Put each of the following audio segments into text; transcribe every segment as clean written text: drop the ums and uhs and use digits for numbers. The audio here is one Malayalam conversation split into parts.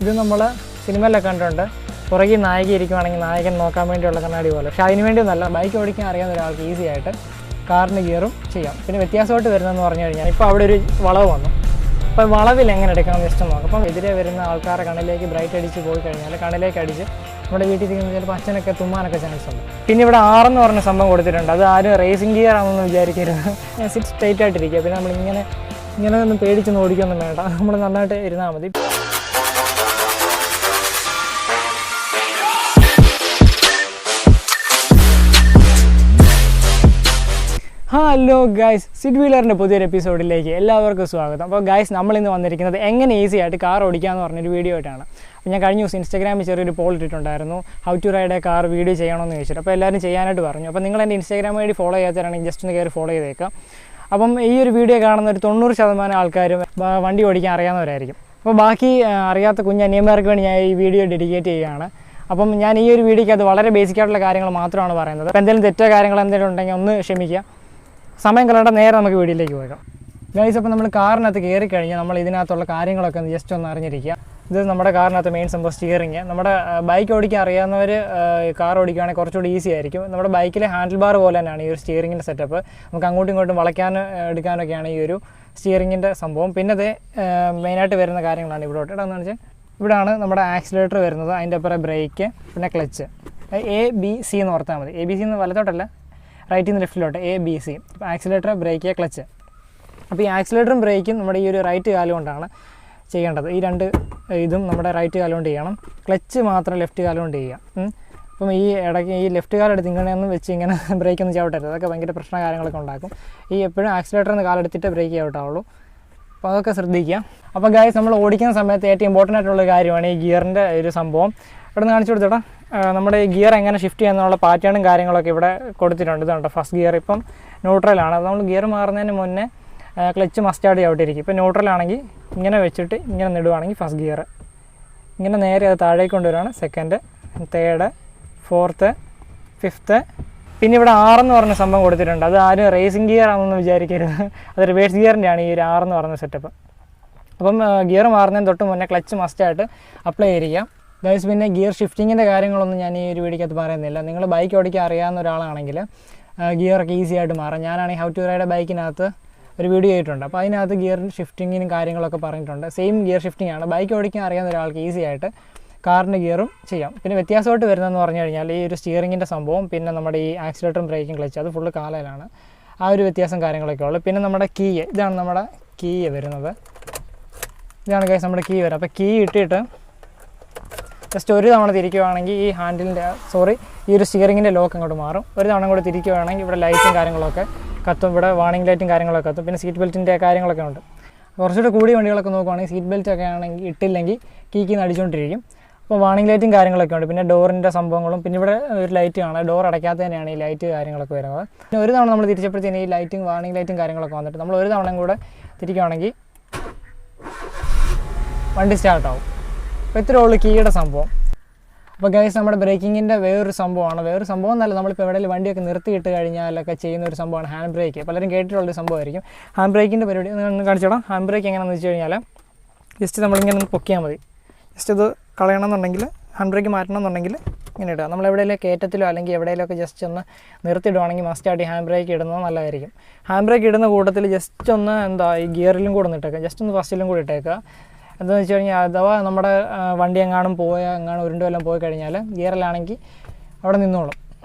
ഇത് നമ്മൾ സിനിമയിലൊക്കെ കണ്ടിട്ടുണ്ട്. പുറകിൽ നായിക ഇരിക്കുവാണെങ്കിൽ നായകൻ നോക്കാൻ വേണ്ടിയുള്ള കണ്ണാടി പോലെ. പക്ഷേ അതിന് വേണ്ടിയൊന്നല്ല, ബൈക്ക് ഓടിക്കാൻ അറിയാവുന്ന ഒരാൾക്ക് ഈസി ആയിട്ട് കാറിന് ഗിയറും ചെയ്യാം. പിന്നെ വ്യത്യാസമായിട്ട് വരുന്നതെന്ന് പറഞ്ഞു കഴിഞ്ഞാൽ ഇപ്പോൾ അവിടെ ഒരു വളവ് വന്നു. അപ്പോൾ വളവിൽ എങ്ങനെ എടുക്കാമെന്ന് ജസ്റ്റ് നോക്കാം. അപ്പം എതിരെ വരുന്ന ആൾക്കാരെ കണ്ണിലേക്ക് ബ്രൈറ്റ് അടിച്ച് പോയി കഴിഞ്ഞാൽ കണ്ണിലേക്ക് അടിച്ച് നമ്മുടെ വീട്ടിൽ ഇരിക്കുന്ന ചിലപ്പോൾ അച്ഛനൊക്കെ തുമ്മാനൊക്കെ ചാൻസ് ഉണ്ട്. പിന്നെ ഇവിടെ 6 എന്ന് പറഞ്ഞ സംഭവം കൊടുത്തിട്ടുണ്ട്. അത് ആരും റേസിംഗ് ഗിയർ ആണെന്ന് വിചാരിക്കരുത്. സിറ്റ് സ്ട്രൈറ്റ് ആയിട്ടിരിക്കുക. പിന്നെ നമ്മളിങ്ങനെ ഒന്നും പേടിച്ചൊന്നും ഓടിക്കൊന്നും വേണ്ട, നമ്മൾ നന്നായിട്ട് ഇരുന്നാൽ മതി. ഹലോ ഗൈസ്, സിഡ് വീലറിൻ്റെ പുതിയൊരു എപ്പിസോഡിലേക്ക് എല്ലാവർക്കും സ്വാഗതം. അപ്പോൾ ഗൈസ്, നമ്മളിന്ന് വന്നിരിക്കുന്നത് എങ്ങനെ ഈസി ആയിട്ട് കാർ ഓടിക്കാമെന്ന് പറഞ്ഞൊരു വീഡിയോ ആയിട്ടാണ്. അപ്പോൾ ഞാൻ കഴിഞ്ഞ ദിവസം ഇൻസ്റ്റാഗ്രാമിൽ ചെറിയൊരു പോൾ ഇട്ടിട്ടുണ്ടായിരുന്നു, how to ride a car video ചെയ്യണമെന്ന് ചോദിച്ചിട്ട്. അപ്പോൾ എല്ലാവരും ചെയ്യാനായിട്ട് പറഞ്ഞു. അപ്പോൾ നിങ്ങൾ എൻ്റെ ഇൻസ്റ്റാഗ്രാം വഴി ഫോളോ ചെയ്യാത്തവരാണെങ്കിൽ ജസ്റ്റ് ഒന്ന് കയറി ഫോളോ ചെയ്തേക്കാം. അപ്പം ഈ ഒരു വീഡിയോ കാണുന്ന ഒരു 90% ആൾക്കാരും വണ്ടി ഓടിക്കാൻ അറിയാവുന്നവരായിരിക്കും. അപ്പോൾ ബാക്കി അറിയാത്ത കുഞ്ഞനിയന്മാർക്ക് വേണ്ടി ഞാൻ ഈ വീഡിയോ ഡെഡിക്കേറ്റ് ചെയ്യുകയാണ്. അപ്പം ഞാൻ ഈ ഒരു വീഡിയോയ്ക്ക് അത് വളരെ ബേസിക് ആയിട്ടുള്ള കാര്യങ്ങൾ മാത്രമാണ് പറയുന്നത്. അപ്പോൾ എന്തെങ്കിലും തെറ്റോ കാര്യങ്ങൾ എന്തെങ്കിലും ഉണ്ടെങ്കിൽ ഒന്ന് ക്ഷമിക്കുക. സമയം കളയേണ്ട, നേരെ നമുക്ക് വീഡിയോയിലേക്ക് പോകാം. ഗൈസ്, അപ്പോൾ നമ്മൾ കാറിനകത്ത് കയറി കഴിഞ്ഞാൽ നമ്മൾ ഇതിനകത്തുള്ള കാര്യങ്ങളൊക്കെ ജസ്റ്റ് ഒന്ന് അറിഞ്ഞിരിക്കുക. ഇത് നമ്മുടെ കാറിനകത്ത് മെയിൻ സംഭവം സ്റ്റിയറിങ്. നമ്മുടെ ബൈക്ക് ഓടിക്കാൻ അറിയാവുന്നവർ കാർ ഓടിക്കുകയാണെങ്കിൽ കുറച്ചുകൂടി ഈസി ആയിരിക്കും. നമ്മുടെ ബൈക്കിലെ ഹാൻഡിൽ ബാർ പോലെ തന്നെയാണ് ഈ ഒരു സ്റ്റിയറിങ്ങിൻ്റെ സെറ്റപ്പ്. നമുക്ക് അങ്ങോട്ടും ഇങ്ങോട്ടും വളയ്ക്കാനും എടുക്കാനൊക്കെയാണ് ഈ ഒരു സ്റ്റിയറിങ്ങിൻ്റെ സംഭവം. പിന്നെ അത് മെയിനായിട്ട് വരുന്ന കാര്യങ്ങളാണ് ഇവിടോട്ട്. ഇടാന്ന് വെച്ചാൽ ഇവിടെയാണ് നമ്മുടെ ആക്സിലേറ്റർ വരുന്നത്, അതിൻ്റെ അപ്പുറം ബ്രേക്ക്, പിന്നെ ക്ലച്ച്. ABC എന്ന് ഓർത്താൽ മതി. ABC എന്ന് വലത്തോട്ടല്ല, റൈറ്റിൽ നിന്ന് ലെഫ്റ്റിലോട്ട് ABC. അപ്പോൾ ആക്സിലേറ്റർ, ബ്രേക്ക്, ക്ലച്ച്. അപ്പോൾ ഈ ആക്സിലേറ്ററും ബ്രേക്കും നമ്മുടെ ഈ ഒരു റൈറ്റ് കാലം കൊണ്ടാണ് ചെയ്യേണ്ടത്. ഈ രണ്ട് ഇതും നമ്മുടെ റൈറ്റ് കാലം കൊണ്ട് ചെയ്യണം. ക്ലച്ച് മാത്രം ലെഫ്റ്റ് കാലം കൊണ്ട് ചെയ്യാം. അപ്പം ഈ ഇടയ്ക്ക് ഈ ലെഫ്റ്റ് കാലെടുത്ത് ഇങ്ങനെയൊന്നും വെച്ച് ഇങ്ങനെ ബ്രേക്കൊന്നും ചവിട്ടരുത്. അതൊക്കെ ഭയങ്കര പ്രശ്ന കാര്യങ്ങളൊക്കെ ഉണ്ടാക്കും. ഈ എപ്പോഴും ആക്സിലേറ്ററിൽ നിന്ന് കാലെടുത്തിട്ട് ബ്രേക്ക് ചവിട്ടാവുള്ളൂ. അപ്പോൾ അതൊക്കെ ശ്രദ്ധിക്കുക. അപ്പോൾ ഗൈസ്, നമ്മൾ ഓടിക്കുന്ന സമയത്ത് ഏറ്റവും ഇമ്പോർട്ടൻ്റ് ആയിട്ടുള്ള കാര്യമാണ് ഈ ഗിയറിൻ്റെ ഒരു സംഭവം. ഇവിടെ നിന്ന് കാണിച്ചു കൊടുത്തോടാ. നമ്മുടെ ഈ ഗിയർ എങ്ങനെ ഷിഫ്റ്റ് ചെയ്യാന്നുള്ള പാറ്റേണും കാര്യങ്ങളൊക്കെ ഇവിടെ കൊടുത്തിട്ടുണ്ട്. ഇതുണ്ട് ഫസ്റ്റ് ഗിയർ. ഇപ്പം ന്യൂട്രലാണ്. അത് നമ്മൾ ഗിയർ മാറുന്നതിന് മുന്നേ ക്ലച്ച് മസ്റ്റായിട്ട് ചവിട്ടിയിരിക്കും. ഇപ്പോൾ ന്യൂട്രലാണെങ്കിൽ ഇങ്ങനെ വെച്ചിട്ട് ഇങ്ങനെ നിടുവാണെങ്കിൽ ഫസ്റ്റ് ഗിയർ, ഇങ്ങനെ നേരെ അത് താഴേക്ക് കൊണ്ടുവരുവാണ് സെക്കൻഡ്, തേർഡ്, ഫോർത്ത്, ഫിഫ്ത്ത്. പിന്നെ ഇവിടെ 6 എന്ന് പറഞ്ഞ സംഭവം കൊടുത്തിട്ടുണ്ട്. അത് ആരും റേസിംഗ് ഗിയർ ആണെന്ന് വിചാരിക്കരുത്. അത് റിവേഴ്സ് ഗിയറിൻ്റെയാണ് ഈ ഒരു 6 എന്ന് പറയുന്ന സെറ്റപ്പ്. അപ്പം ഗിയർ മാറുന്നതിന് തൊട്ട് മുന്നേ ക്ലച്ച് മസ്റ്റായിട്ട് അപ്ലൈ ചെയ്തിരിക്കാം. ഗൈസ്, പിന്നെ ഗിയർ ഷിഫ്റ്റിങ്ങിൻ്റെ കാര്യങ്ങളൊന്നും ഞാൻ ഈ ഒരു വീഡിയോക്കകത്ത് പറയുന്നില്ല. നിങ്ങൾ ബൈക്ക് ഓടിക്കാൻ അറിയാവുന്ന ഒരാളാണെങ്കിൽ ഗിയറൊക്കെ ഈസി ആയിട്ട് മാറാം. ഞാനാണെങ്കിൽ ഹൗ ടു റൈഡ് ബൈക്കിനകത്ത് ഒരു വീഡിയോ ആയിട്ടുണ്ട്. അപ്പോൾ അതിനകത്ത് ഗിയർ ഷിഫ്റ്റിങ്ങിനും കാര്യങ്ങളൊക്കെ പറഞ്ഞിട്ടുണ്ട്. സെയിം ഗിയർ ഷിഫ്റ്റിംഗ് ആണ്. ബൈക്ക് ഓടിക്കാൻ അറിയാവുന്ന ഒരാൾക്ക് ഈസി ആയിട്ട് കാറിൻ്റെ ഗിയറും ചെയ്യാം. പിന്നെ വ്യത്യാസമായിട്ട് വരുന്നതെന്ന് പറഞ്ഞു കഴിഞ്ഞാൽ ഈ ഒരു സ്റ്റിയറിങ്ങിൻ്റെ സംഭവം, പിന്നെ നമ്മുടെ ഈ ആക്സിലേറ്ററും ബ്രേക്കും ക്ലച്ച്, അത് ഫുള്ള് കാലയിലാണ്. ആ ഒരു വ്യത്യാസം കാര്യങ്ങളൊക്കെ ഉള്ളു. പിന്നെ നമ്മുടെ കീ, ഇതാണ് നമ്മുടെ കീ വരുന്നത്. ഇതാണ് ഗൈസ് നമ്മുടെ കീ വരും. അപ്പോൾ കീ ഇട്ടിട്ട് ജസ്റ്റ് ഒരു തവണ തിരിക്കുകയാണെങ്കിൽ ഈ ഹാൻഡിലിൻ്റെ ഈ ഒരു സ്റ്റിയറിങ്ങിൻ്റെ ലോക്ക് അങ്ങോട്ട് മാറും. ഒരു തവണ കൂടെ തിരിക്കുകയാണെങ്കിൽ ഇവിടെ ലൈറ്റും കാര്യങ്ങളൊക്കെ കത്തും. ഇവിടെ വാർണിംഗ് ലൈറ്റും കാര്യങ്ങളൊക്കെ കത്തും. പിന്നെ സീറ്റ് ബെൽറ്റിൻ്റെ കാര്യങ്ങളൊക്കെ ഉണ്ട്. കുറച്ചുകൂടെ കൂടിയ വണ്ടികളൊക്കെ നോക്കുവാണെങ്കിൽ സീറ്റ് ബെൽറ്റൊക്കെ ആണെങ്കിൽ ഇട്ടില്ലെങ്കിൽ കീന്ന് അടിച്ചുകൊണ്ടിരിക്കും. അപ്പോൾ വാർണിംഗ് ലൈറ്റും കാര്യങ്ങളൊക്കെ ഉണ്ട്. പിന്നെ ഡോറിൻ്റെ സംഭവങ്ങളും, പിന്നെ ഇവിടെ ഒരു ലൈറ്റ് കാണാം. ഡോർ അടയ്ക്കാത്തതിനാണ് ഈ ലൈറ്റ് കാര്യങ്ങളൊക്കെ വരുന്നത്. പിന്നെ ഒരു തവണ നമ്മൾ തിരിച്ചപ്പോഴത്തേന് ഈ ലൈറ്റും വാർണിംഗ് ലൈറ്റും കാര്യങ്ങളൊക്കെ വന്നിട്ട് നമ്മൾ ഒരു തവണ കൂടെ തിരിക്കുകയാണെങ്കിൽ വണ്ടി സ്റ്റാർട്ടാവും. അപ്പോൾ ഇത്രയേ ഉള്ളൂ കീയുടെ സംഭവം. അപ്പോൾ ഗൈസ്, നമ്മുടെ ബ്രേക്കിങ്ങിൻ്റെ വേറൊരു സംഭവമാണ്. വേറൊരു സംഭവം എന്നല്ല, നമ്മളിപ്പോൾ എവിടെയെങ്കിലും വണ്ടിയൊക്കെ നിർത്തിയിട്ട് കഴിഞ്ഞാലൊക്കെ ചെയ്യുന്ന ഒരു സംഭവമാണ് ഹാൻഡ് ബ്രേക്ക്. പലരും കേട്ടിട്ടുള്ളൊരു സംഭവമായിരിക്കും ഹാൻഡ് ബ്രേക്കിൻ്റെ പരിപാടി. ഒന്ന് കാണിച്ചോടാം. ഹാൻഡ് ബ്രേക്ക് എങ്ങനെയാണെന്ന് വെച്ച് കഴിഞ്ഞാൽ ജസ്റ്റ് നമ്മളിങ്ങനെ ഒന്ന് പൊക്കിയാൽ മതി. ജസ്റ്റ് ഇത് കളയണമെന്നുണ്ടെങ്കിൽ, ഹാൻഡ് ബ്രേക്ക് മാറ്റണമെന്നുണ്ടെങ്കിൽ ഇങ്ങനെ ഇടുക. നമ്മൾ എവിടെയെങ്കിലും കയറ്റത്തിലോ അല്ലെങ്കിൽ എവിടെയെങ്കിലുമൊക്കെ ജസ്റ്റ് ഒന്ന് നിർത്തിയിടുവാണെങ്കിൽ മസ്റ്റായിട്ട് ഈ ഹാൻഡ് ബ്രേക്ക് ഇടുന്നത് നല്ലതായിരിക്കും. ഹാൻഡ് ബ്രേക്ക് ഇടുന്ന കൂട്ടത്തിൽ ജസ്റ്റ് ഒന്ന് ഈ ഗിയറിലും കൂടെ ഒന്ന് ഇട്ടേക്കുക. ജസ്റ്റ് ഒന്ന് ഫസ്റ്റിലും കൂടി ഇട്ടേക്കുക. എന്താണെന്ന് വെച്ച് കഴിഞ്ഞാൽ അഥവാ നമ്മുടെ വണ്ടി എങ്ങാനും ഉരുണ്ടും എല്ലാം പോയി കഴിഞ്ഞാൽ ഗിയറിലാണെങ്കിൽ അവിടെ നിന്നോളും.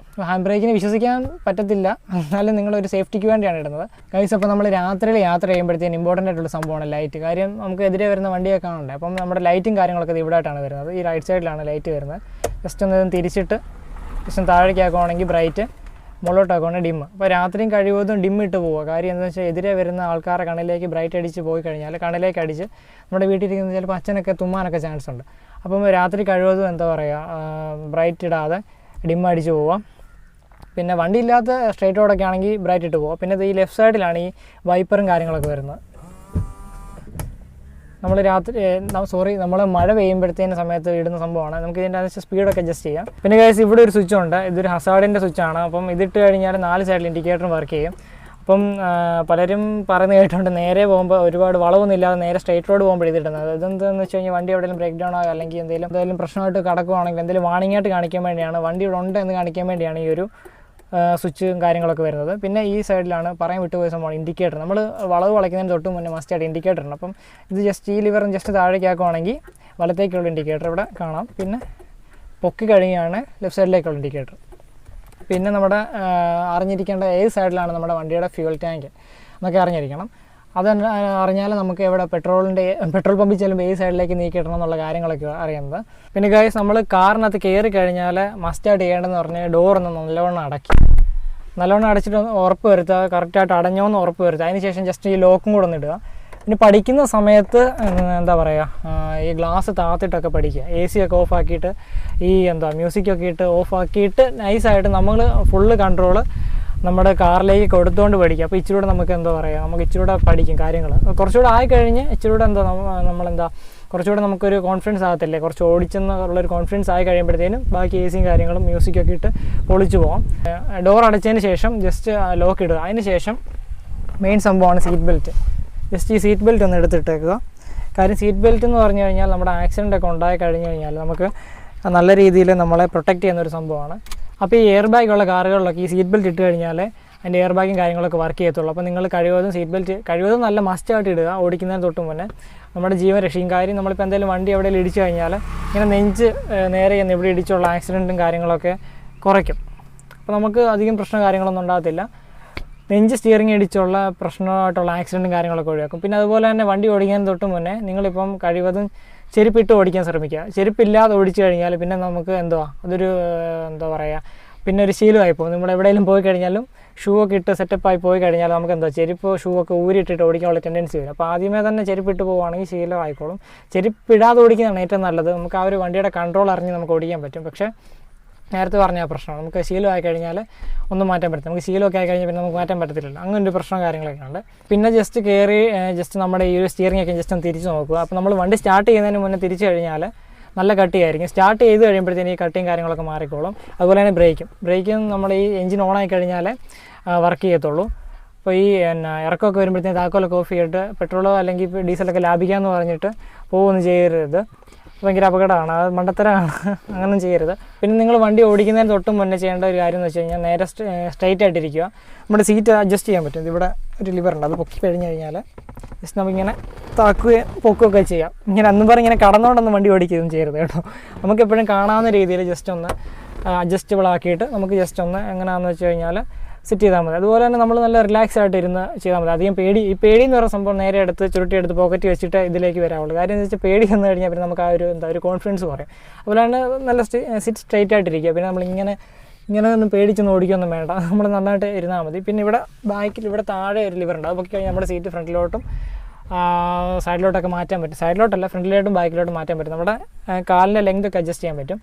ഹാൻഡ് ബ്രേക്കിന് വിശ്വസിക്കാൻ പറ്റത്തില്ല, എന്നാലും നിങ്ങളൊരു സേഫ്റ്റിക്ക് വേണ്ടിയാണ് ഇടുന്നത്. ഗൈസ്, അപ്പോൾ നമ്മൾ രാത്രിയിൽ യാത്ര ചെയ്യുമ്പോഴത്തേന് ഇമ്പോർട്ടൻ്റ് ആയിട്ടുള്ള സംഭവമാണ് ലൈറ്റ്. കാര്യം നമുക്ക് എതിരെ വരുന്ന വണ്ടിയൊക്കെ കാണണ്ടേ. അപ്പം നമ്മുടെ ലൈറ്റും കാര്യങ്ങളൊക്കെ ഇവിടെ ആയിട്ടാണ് വരുന്നത്. ഈ റൈറ്റ് സൈഡിലാണ് ലൈറ്റ് വരുന്നത്. ജസ്റ്റ് ഒന്ന് തിരിച്ചിട്ട് ജസ്റ്റ് താഴേക്ക് ആക്കുവാണെങ്കിൽ ബ്രൈറ്റ്, മുകളിലോട്ടാക്കുവാണെങ്കിൽ ഡിമ്മ്. അപ്പോൾ രാത്രിയും കഴിവതും ഡിമ്മിട്ട് പോവുക. കാര്യം എന്താണെന്ന് വെച്ചാൽ എതിരെ വരുന്ന ആൾക്കാരെ കണ്ണിലേക്ക് ബ്രൈറ്റ് അടിച്ച് പോയി കഴിഞ്ഞാൽ കണ്ണിലേക്ക് അടിച്ച് നമ്മുടെ വീട്ടിലിരിക്കുന്ന ചിലപ്പോൾ അച്ഛനൊക്കെ തുമ്മാനൊക്കെ ചാൻസ് ഉണ്ട്. അപ്പം രാത്രി കഴിവതും എന്താ പറയുക, ബ്രൈറ്റ് ഇടാതെ ഡിമ്മ് അടിച്ച് പോവാം. പിന്നെ വണ്ടി ഇല്ലാത്ത സ്ട്രേറ്റ് റോഡൊക്കെ ആണെങ്കിൽ ബ്രൈറ്റ് ഇട്ട് പോവാം. പിന്നെ ഈ ലെഫ്റ്റ് സൈഡിലാണ് ഈ വൈപ്പറും കാര്യങ്ങളൊക്കെ വരുന്നത്. നമ്മൾ മഴ പെയ്യുമ്പോഴത്തേന് സമയത്ത് ഇടുന്ന സംഭവമാണ്. നമുക്ക് ഇതിൻ്റെ അനുസരിച്ച് സ്പീഡൊക്കെ അഡ്ജസ്റ്റ് ചെയ്യാം. പിന്നെ ഗൈസ്, ഇവിടെ ഒരു സ്വിച്ച് ഉണ്ട്. ഇതൊരു ഹസാർഡിൻ്റെ സ്വിച്ചാണ്. അപ്പം ഇതിട്ട് കഴിഞ്ഞാൽ 4 സൈഡിൽ ഇൻഡിക്കേറ്ററും വർക്ക് ചെയ്യും. അപ്പോൾ അപ്പം പലരും പറയുന്നത് കേട്ടിട്ടുണ്ട് നേരെ പോകുമ്പോൾ ഒരുപാട് വളവൊന്നും ഇല്ലാതെ നേരെ സ്ട്രേറ്റ് റോഡ് പോകുമ്പോൾ ഇതിടുന്നത്. ഇതെന്താണെന്ന് വെച്ച് കഴിഞ്ഞാൽ വണ്ടി എവിടെയെങ്കിലും ബ്രേക്ക് ഡൗൺ ആകുക അല്ലെങ്കിൽ എന്തെങ്കിലും പ്രശ്നമായിട്ട് കിടക്കുകയാണെങ്കിൽ എന്തെങ്കിലും വാണിംഗ് ആയിട്ട് കാണിക്കാൻ വേണ്ടിയാണ്, വണ്ടി ഇവിടെ ഉണ്ട് എന്ന് കാണിക്കാൻ വേണ്ടിയാണ് ഈ ഒരു സ്വിച്ചും കാര്യങ്ങളൊക്കെ വരുന്നത്. പിന്നെ ഈ സൈഡിലാണ് പറയാൻ വിട്ടുപോയ സംഭവമാണ് ഇൻഡിക്കേറ്റർ. നമ്മൾ വളവ് വളയ്ക്കുന്നതിന് തൊട്ട് മുന്നേ മസ്റ്റായിട്ട് ഇൻഡിക്കേറ്റർ ഉണ്ട്. അപ്പം ഇത് ജസ്റ്റ് ഈ ലിവറും ജസ്റ്റ് താഴേക്കാക്കുവാണെങ്കിൽ വലത്തേക്കുള്ള ഇൻഡിക്കേറ്റർ ഇവിടെ കാണാം. പിന്നെ പൊക്കി കഴിഞ്ഞാണ് ലെഫ്റ്റ് സൈഡിലേക്കുള്ള ഇൻഡിക്കേറ്റർ. പിന്നെ നമ്മുടെ അറിഞ്ഞിരിക്കേണ്ട ഏത് സൈഡിലാണ് നമ്മുടെ വണ്ടിയുടെ ഫ്യൂൽ ടാങ്ക് എന്നൊക്കെ അറിഞ്ഞിരിക്കണം. അത് അറിഞ്ഞാൽ നമുക്ക് എവിടെ പെട്രോൾ പമ്പിൽ ചെല്ലുമ്പോൾ ഏത് സൈഡിലേക്ക് നീക്കിയിടണം എന്നുള്ള കാര്യങ്ങളൊക്കെ അറിയുന്നത്. പിന്നെ ഗൈസ് നമ്മൾ കാറിനകത്ത് കയറി കഴിഞ്ഞാൽ മസ്റ്റായിട്ട് ചെയ്യേണ്ടതെന്ന് പറഞ്ഞാൽ ഡോറൊന്ന് നല്ലവണ്ണം അടച്ചിട്ട് ഉറപ്പ് വരുത്തുക, കറക്റ്റായിട്ട് അടഞ്ഞോന്ന് ഉറപ്പ് വരുത്തുക. അതിന് ശേഷം ജസ്റ്റ് ഈ ലോക്കും കൂടെ ഒന്ന് ഇടുക. പിന്നെ പഠിക്കുന്ന സമയത്ത് എന്താ പറയുക, ഈ ഗ്ലാസ് താത്തിട്ടൊക്കെ പഠിക്കുക. AC ഒക്കെ ഓഫാക്കിയിട്ട് ഈ മ്യൂസിക്കൊക്കെ ഇട്ട് ഓഫാക്കിയിട്ട് നൈസായിട്ട് നമ്മൾ ഫുള്ള് കൺട്രോള് നമ്മുടെ കാറിലേക്ക് കൊടുത്തുകൊണ്ട് പഠിക്കുക. അപ്പോൾ ഇച്ചിരൂടെ നമുക്ക് എന്താ പറയുക, നമുക്ക് ഇച്ചിരൂടെ പഠിക്കും കാര്യങ്ങൾ. കുറച്ചുകൂടെ ആയിക്കഴിഞ്ഞ് ഇച്ചിരൂടെ കുറച്ചുകൂടെ നമുക്കൊരു കോൺഫിഡൻസ് ആകത്തില്ലേ, കുറച്ച് ഓടിച്ചെന്നുള്ളൊരു കോൺഫിഡൻസ് ആയി കഴിയുമ്പോഴത്തേനും ബാക്കി ACയും കാര്യങ്ങളും മ്യൂസിക്കൊക്കെ ഇട്ട് പൊളിച്ചു പോകാം. ഡോർ അടച്ചതിന് ശേഷം ജസ്റ്റ് ലോക്ക് ഇടുക. അതിന് ശേഷം മെയിൻ സംഭവമാണ് സീറ്റ് ബെൽറ്റ്. ജസ്റ്റ് ഈ സീറ്റ് ബെൽറ്റ് ഒന്ന് എടുത്തിട്ടേക്കുക. കാര്യം സീറ്റ് ബെൽറ്റ് എന്ന് പറഞ്ഞു കഴിഞ്ഞാൽ നമ്മുടെ ആക്സിഡൻ്റ് ഒക്കെ ഉണ്ടായി കഴിഞ്ഞ് കഴിഞ്ഞാൽ നമുക്ക് നല്ല രീതിയിൽ നമ്മളെ പ്രൊട്ടക്റ്റ് ചെയ്യുന്നൊരു സംഭവമാണ്. അപ്പോൾ ഈ എയർ ബാഗുള്ള കാറുകളിലൊക്കെ ഈ സീറ്റ് ബെൽറ്റ് ഇട്ട് കഴിഞ്ഞാൽ അതിൻ്റെ എയർ ബാഗും കാര്യങ്ങളൊക്കെ വർക്ക് ചെയ്യത്തുള്ളൂ. അപ്പോൾ നിങ്ങൾ കഴിവതും നല്ല മസ്റ്റായിട്ട് ഇടുക. ഓടിക്കുന്നതിന് തൊട്ട് മുന്നേ നമ്മുടെ ജീവൻ രക്ഷിക്കും. കാര്യം നമ്മളിപ്പോൾ എന്തെങ്കിലും വണ്ടി എവിടെയെങ്കിലും ഇടിച്ചു കഴിഞ്ഞാൽ ഇങ്ങനെ നെഞ്ച് നേരെ ചെന്ന് ഇവിടെ ഇടിച്ചുള്ള ആക്സിഡൻറ്റും കാര്യങ്ങളൊക്കെ കുറയ്ക്കും. അപ്പോൾ നമുക്ക് അധികം പ്രശ്നം കാര്യങ്ങളൊന്നും ഉണ്ടാകത്തില്ല. നെഞ്ച് സ്റ്റിയറിംഗ് ഇടിച്ചുള്ള പ്രശ്നമായിട്ടുള്ള ആക്സിഡൻറ്റും കാര്യങ്ങളൊക്കെ ഒഴിവാക്കും. പിന്നെ അതുപോലെ തന്നെ വണ്ടി ഓടിക്കാൻ തൊട്ട് മുന്നേ നിങ്ങളിപ്പം കഴിവതും ചെരുപ്പിട്ട് ഓടിക്കാൻ ശ്രമിക്കുക. ചെരുപ്പില്ലാതെ ഓടിച്ചു കഴിഞ്ഞാൽ പിന്നെ നമുക്ക് അതൊരു പിന്നെ ഒരു ശീലമായി പോകും. നമ്മൾ എവിടെയെങ്കിലും പോയി കഴിഞ്ഞാലും ഷൂ ഒക്കെ ഇട്ട് സെറ്റപ്പായി പോയി കഴിഞ്ഞാൽ നമുക്ക് ചെരുപ്പ് ഷൂ ഒക്കെ ഊരിയിട്ടിട്ട് ഓടിക്കാനുള്ള ടെൻഡൻസി വരും. അപ്പോൾ ആദ്യമേ തന്നെ ചെരുപ്പിട്ട് പോവുകയാണെങ്കിൽ ശീലമായിക്കോളും. ചെരുപ്പിടാതെ ഓടിക്കുന്നതാണ് ഏറ്റവും നല്ലത്. നമുക്ക് ആ ഒരു വണ്ടിയുടെ കൺട്രോൾ അറിഞ്ഞ് നമുക്ക് ഓടിക്കാൻ പറ്റും. പക്ഷേ നേരത്തെ പറഞ്ഞ ആ പ്രശ്നമാണ്, നമുക്ക് ശീലമായി കഴിഞ്ഞാൽ ഒന്നും മാറ്റാൻ പറ്റില്ല. നമുക്ക് ശീലമൊക്കെ ആയി കഴിഞ്ഞാൽ പിന്നെ നമുക്ക് മാറ്റാൻ പറ്റത്തില്ലല്ലോ. അങ്ങനെ ഒരു പ്രശ്നം കാര്യങ്ങളൊക്കെ ഉണ്ട്. പിന്നെ ജസ്റ്റ് നമ്മുടെ ഈ ഒരു സ്റ്റിയറിംഗ് ഒക്കെ ജസ്റ്റ് ഒന്ന് തിരിച്ച് നോക്കുക. അപ്പോൾ നമ്മൾ വണ്ടി സ്റ്റാർട്ട് ചെയ്യുന്നതിന് മുന്നേ തിരിച്ച് കഴിഞ്ഞാൽ നല്ല കട്ടിയായിരിക്കും. സ്റ്റാർട്ട് ചെയ്ത് കഴിയുമ്പോഴത്തേന് ഈ കട്ടിയും കാര്യങ്ങളൊക്കെ മാറിക്കോളും. അതുപോലെ തന്നെ ബ്രേക്കും നമ്മൾ ഈ എഞ്ചിൻ ഓൺ ആയി കഴിഞ്ഞാൽ വർക്ക് ചെയ്യത്തുള്ളൂ. അപ്പോൾ ഈ ഇറക്കമൊക്കെ വരുമ്പോഴത്തേന് താക്കോലൊക്കെ ഓഫ് ചെയ്തിട്ട് പെട്രോളോ അല്ലെങ്കിൽ ഡീസലൊക്കെ ലാഭിക്കാമെന്ന് പറഞ്ഞിട്ട് പോകുകയൊന്നും ചെയ്യരുത്. ഭയങ്കര അപകടമാണ്, അത് മണ്ടത്തരമാണ്. അങ്ങനൊന്നും ചെയ്യരുത്. പിന്നെ നിങ്ങൾ വണ്ടി ഓടിക്കുന്നതിന് തൊട്ടും മുന്നേ ചെയ്യേണ്ട ഒരു കാര്യം എന്ന് വെച്ച് കഴിഞ്ഞാൽ നേരെ സ്ട്രൈറ്റ് ആയിട്ടിരിക്കുക. നമ്മുടെ സീറ്റ് അഡ്ജസ്റ്റ് ചെയ്യാൻ പറ്റും. ഇവിടെ ഒരു ലിവറുണ്ട്, അത് പൊക്കി കഴിഞ്ഞ് കഴിഞ്ഞാൽ ജസ്റ്റ് നമുക്കിങ്ങനെ താക്കുകയും പൊക്കുകയൊക്കെ ചെയ്യാം. ഇങ്ങനെ അന്നും പറഞ്ഞ് ഇങ്ങനെ കടന്നുകൊണ്ടൊന്നും വണ്ടി ഓടിക്കുകയും ചെയ്യരുത് കേട്ടോ. നമുക്കെപ്പോഴും കാണാവുന്ന രീതിയിൽ ജസ്റ്റ് ഒന്ന് അഡ്ജസ്റ്റബിൾ ആക്കിയിട്ട് നമുക്ക് ജസ്റ്റ് ഒന്ന് എങ്ങനെയാണെന്ന് വെച്ച് കഴിഞ്ഞാൽ സെറ്റ് ചെയ്താൽ മതി. അതുപോലെ തന്നെ നമ്മൾ നല്ല റിലാക്സ് ആയിട്ട് ഇരുന്ന് ചെയ്താൽ മതി. അധികം ഈ പേടി എന്ന് പറയുന്ന സംഭവം നേരെ ചുരുട്ടിയെടുത്ത് പോക്കറ്റ് വെച്ചിട്ട് ഇതിലേക്ക് വരാവുള്ളൂ. കാര്യം എന്ന് വെച്ചാൽ പേടി വന്നു കഴിഞ്ഞാൽ പിന്നെ നമുക്ക് ആ ഒരു കോൺഫിഡൻസ് കുറയും. അതുപോലെ തന്നെ നല്ല സിറ്റ് സ്ട്രൈറ്റ് ആയിട്ടിരിക്കുക. പിന്നെ ഇങ്ങനെ ഒന്നും പേടിച്ചൊന്നും ഓടിക്കൊന്നും വേണ്ട, നമ്മൾ നന്നായിട്ട് ഇരുന്നാൽ മതി. പിന്നെ ഇവിടെ താഴെ ഒരു ലിവറുണ്ട്, അത് പൊക്കി കഴിഞ്ഞാൽ നമ്മുടെ സീറ്റ് ഫ്രണ്ടിലോട്ടും സൈഡിലോട്ടൊക്കെ മാറ്റാൻ പറ്റും. സൈഡിലോട്ടല്ല, ഫ്രണ്ടിലോട്ടും ബാക്കിലോട്ടും മാറ്റാൻ പറ്റും. നമ്മുടെ കാലിൻ്റെ ലെങ്ത് ഒക്കെ അഡ്ജസ്റ്റ് ചെയ്യാൻ പറ്റും.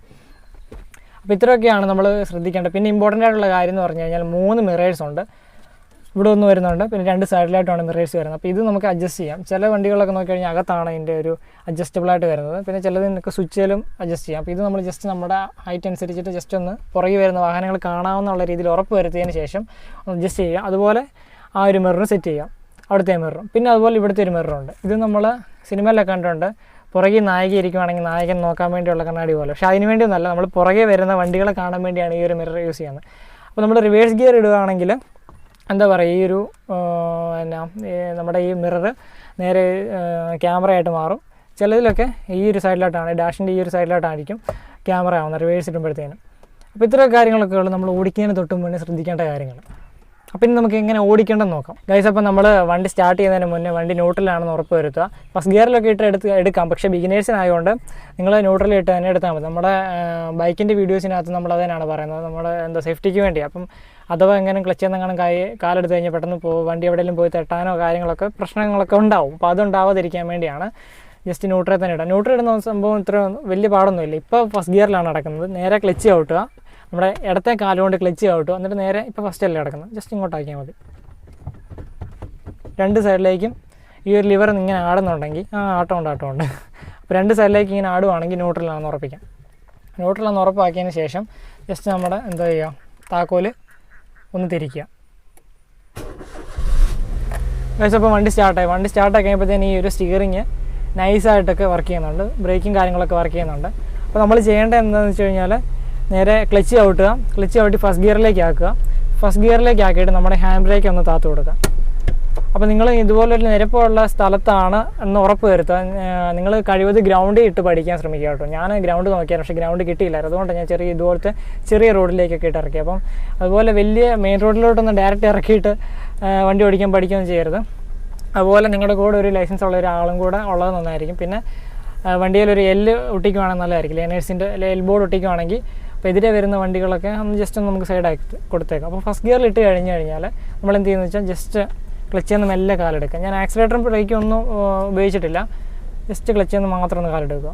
അപ്പോൾ ഇത്രയൊക്കെയാണ് നമ്മൾ ശ്രദ്ധിക്കേണ്ടത്. പിന്നെ ഇമ്പോർട്ടൻ്റ് ആയിട്ടുള്ള കാര്യം എന്ന് പറഞ്ഞു കഴിഞ്ഞാൽ 3 മിറേഴ്സ് ഉണ്ട്. ഇവിടെ ഒന്ന് വരുന്നുണ്ട്, പിന്നെ 2 സൈഡിലായിട്ടാണ് മിറേഴ്സ് വരുന്നത്. അപ്പോൾ ഇത് നമുക്ക് അഡ്ജസ്റ്റ് ചെയ്യാം. ചില വണ്ടികളൊക്കെ നോക്കിക്കഴിഞ്ഞാൽ അകത്താണ് ഇതിൻ്റെ ഒരു അഡ്ജസ്റ്റബിളായിട്ട് വരുന്നത്. പിന്നെ ചിലത് നമുക്ക് സ്വിച്ചിലും അഡ്ജസ്റ്റ് ചെയ്യാം. അപ്പോൾ ഇത് നമ്മൾ ജസ്റ്റ് നമ്മുടെ ഹൈറ്റ് അനുസരിച്ചിട്ട് ജസ്റ്റ് ഒന്ന് പുറകെ വരുന്ന വാഹനങ്ങൾ കാണാവുന്നുള്ള രീതിയിൽ ഉറപ്പ് വരുത്തിയതിന് ശേഷം അഡ്ജസ്റ്റ് ചെയ്യുക. അതുപോലെ ആ ഒരു മിററും സെറ്റ് ചെയ്യാം, അവിടുത്തെ മിററും. പിന്നെ അതുപോലെ ഇവിടുത്തെ ഒരു മിററുണ്ട്. ഇത് നമ്മൾ സിനിമയിലൊക്കെ കണ്ടിട്ടുണ്ട്. പുറകെ നായിക ഇരിക്കുവാണെങ്കിൽ നായകൻ നോക്കാൻ വേണ്ടിയുള്ള കണ്ണാടി പോലെ. പക്ഷേ അതിന് വേണ്ടിയൊന്നല്ല, നമ്മൾ പുറകെ വരുന്ന വണ്ടികളെ കാണാൻ വേണ്ടിയാണ് ഈ ഒരു മിറർ യൂസ് ചെയ്യുന്നത്. അപ്പോൾ നമ്മൾ റിവേഴ്സ് ഗിയർ ഇടുകയാണെങ്കിൽ എന്താ പറയുക, ഈ ഒരു നമ്മുടെ ഈ മിറർ നേരെ ക്യാമറയായിട്ട് മാറും. ചിലതിലൊക്കെ ഈ ഒരു സൈഡിലോട്ടാണ്, ഡാഷിൻ്റെ ഈ ഒരു സൈഡിലോട്ടായിരിക്കും ക്യാമറ ആവുന്നത് റിവേഴ്സ് ഇടുമ്പോഴത്തേനും. അപ്പോൾ ഇത്രയും കാര്യങ്ങളൊക്കെ ഉള്ളൂ നമ്മൾ ഓടിക്കുന്നതിന് തൊട്ടും മുന്നേ ശ്രദ്ധിക്കേണ്ട കാര്യങ്ങൾ. അപ്പം ഇനി നമുക്ക് എങ്ങനെ ഓടിക്കേണ്ടെന്ന് നോക്കാം ഗൈസ്. അപ്പം നമ്മൾ വണ്ടി സ്റ്റാർട്ട് ചെയ്യുന്നതിന് മുന്നേ വണ്ടി ന്യൂട്രലാണെന്ന് ഉറപ്പ് വരുത്തുക. ഫസ്റ്റ് ഗിയറിലൊക്കെ എടുക്കാം, പക്ഷേ ബിഗിനേഴ്സിനായതുകൊണ്ട് നിങ്ങൾ ന്യൂട്രലിൽ ഇട്ട് തന്നെ എടുത്താൽ മതി. നമ്മുടെ ബൈക്കിൻ്റെ വീഡിയോസിനകത്ത് നമ്മൾ അതിനാണ് പറയുന്നത്, നമ്മുടെ സേഫ്റ്റിക്ക് വേണ്ടി. അപ്പം അഥവാ എങ്ങനെ ക്ലച്ച് എന്നെങ്ങനെ കാലെടുത്ത് കഴിഞ്ഞാൽ പെട്ടെന്ന് വണ്ടി എവിടെയെങ്കിലും പോയി തട്ടാനോ പ്രശ്നങ്ങളൊക്കെ ഉണ്ടാവും. അപ്പോൾ അതുണ്ടാവാതിരിക്കാൻ വേണ്ടിയാണ് ജസ്റ്റ് ന്യൂട്രൽ തന്നെ ഇടുക. ന്യൂട്രൽ ഇടുന്ന സംഭവം ഇത്ര വലിയ പാടൊന്നുമില്ല. ഇപ്പോൾ ഫസ്റ്റ് ഗിയറിലാണ് നടക്കുന്നത്. നേരെ ക്ലച്ച് ഔട്ടുക, നമ്മുടെ ഇടത്തെ കാലുകൊണ്ട് ക്ലച്ച് ഔട്ടുക, എന്നിട്ട് നേരെ ഇപ്പോൾ ഫസ്റ്റ് അല്ലേ കിടക്കുന്നത്, ജസ്റ്റ് ഇങ്ങോട്ടാക്കിയാൽ മതി. 2 സൈഡിലേക്കും ഈ ഒരു ലിവർ ഇങ്ങനെ ആടുന്നുണ്ടെങ്കിൽ ആട്ടമുണ്ട്. അപ്പോൾ 2 സൈഡിലേക്ക് ഇങ്ങനെ ആടുവാണെങ്കിൽ ന്യൂട്രലാണെന്ന് ഉറപ്പിക്കാം. ന്യൂട്രലാണെന്ന് ഉറപ്പാക്കിയതിന് ശേഷം ജസ്റ്റ് നമ്മുടെ എന്താ ചെയ്യുക, താക്കോല് ഒന്ന് തിരിക്കുക. അപ്പോൾ വണ്ടി സ്റ്റാർട്ടായി കഴിയുമ്പോഴത്തേന് ഈ ഒരു സ്റ്റിയറിങ് നൈസായിട്ടൊക്കെ വർക്ക് ചെയ്യുന്നുണ്ട്, ബ്രേക്കും കാര്യങ്ങളൊക്കെ വർക്ക് ചെയ്യുന്നുണ്ട്. അപ്പോൾ നമ്മൾ ചെയ്യേണ്ടത് എന്താണെന്ന് വെച്ച് കഴിഞ്ഞാൽ നേരെ ക്ലച്ച് ചവിട്ടി ഫസ്റ്റ് ഗിയറിലേക്ക് ആക്കിയിട്ട് നമ്മുടെ ഹാൻഡ് ബ്രേക്ക് ഒന്ന് താത്തു കൊടുക്കുക. അപ്പോൾ നിങ്ങൾ ഇതുപോലൊരു നിരപ്പുള്ള സ്ഥലത്താണ് എന്ന് ഉറപ്പ് വരുത്തുക. നിങ്ങൾ കഴിവത് ഗ്രൗണ്ടിൽ ഇട്ട് പഠിക്കാൻ ശ്രമിക്കുക കേട്ടോ. ഞാൻ ഗ്രൗണ്ട് നോക്കിയാൽ പക്ഷേ ഗ്രൗണ്ട് കിട്ടിയില്ലായിരുന്നു, അതുകൊണ്ട് ഞാൻ ഇതുപോലത്തെ ചെറിയ റോഡിലേക്കൊക്കെ ഇട്ട് ഇറക്കി. അപ്പം അതുപോലെ വലിയ മെയിൻ റോഡിലോട്ടൊന്നും ഡയറക്റ്റ് ഇറക്കിയിട്ട് വണ്ടി ഓടിക്കാൻ പഠിക്കുകയൊന്നും ചെയ്യരുത്. അതുപോലെ നിങ്ങളുടെ കൂടെ ഒരു ലൈസൻസ് ഉള്ള ഒരാളും കൂടെ ഉള്ളത് നന്നായിരിക്കും. പിന്നെ വണ്ടിയിൽ ഒരു എല്ല് ഒട്ടിക്കുവാണെങ്കിൽ നല്ലതായിരിക്കും, ലേണേഴ്സിൻ്റെ എൽ ബോർഡ് ഒട്ടിക്കുവാണെങ്കിൽ. അപ്പോൾ എതിരെ വരുന്ന വണ്ടികളൊക്കെ ജസ്റ്റ് നമുക്ക് സൈഡാക്കി കൊടുത്തേക്കാം. അപ്പോൾ ഫസ്റ്റ് ഗിയറിൽ ഇട്ട് കഴിഞ്ഞാൽ നമ്മൾ എന്ത് ചെയ്യുന്നത് വെച്ചാൽ ജസ്റ്റ് ക്ലച്ചിൽ നിന്ന് മെല്ലെ കാലെടുക്കുക. ഞാൻ ആക്സിലേറ്ററും ബ്രേക്കും ഒന്നും ഉപയോഗിച്ചിട്ടില്ല, ജസ്റ്റ് ക്ലച്ചിൽ നിന്ന് മാത്രം ഒന്ന് കാലെടുക്കുക.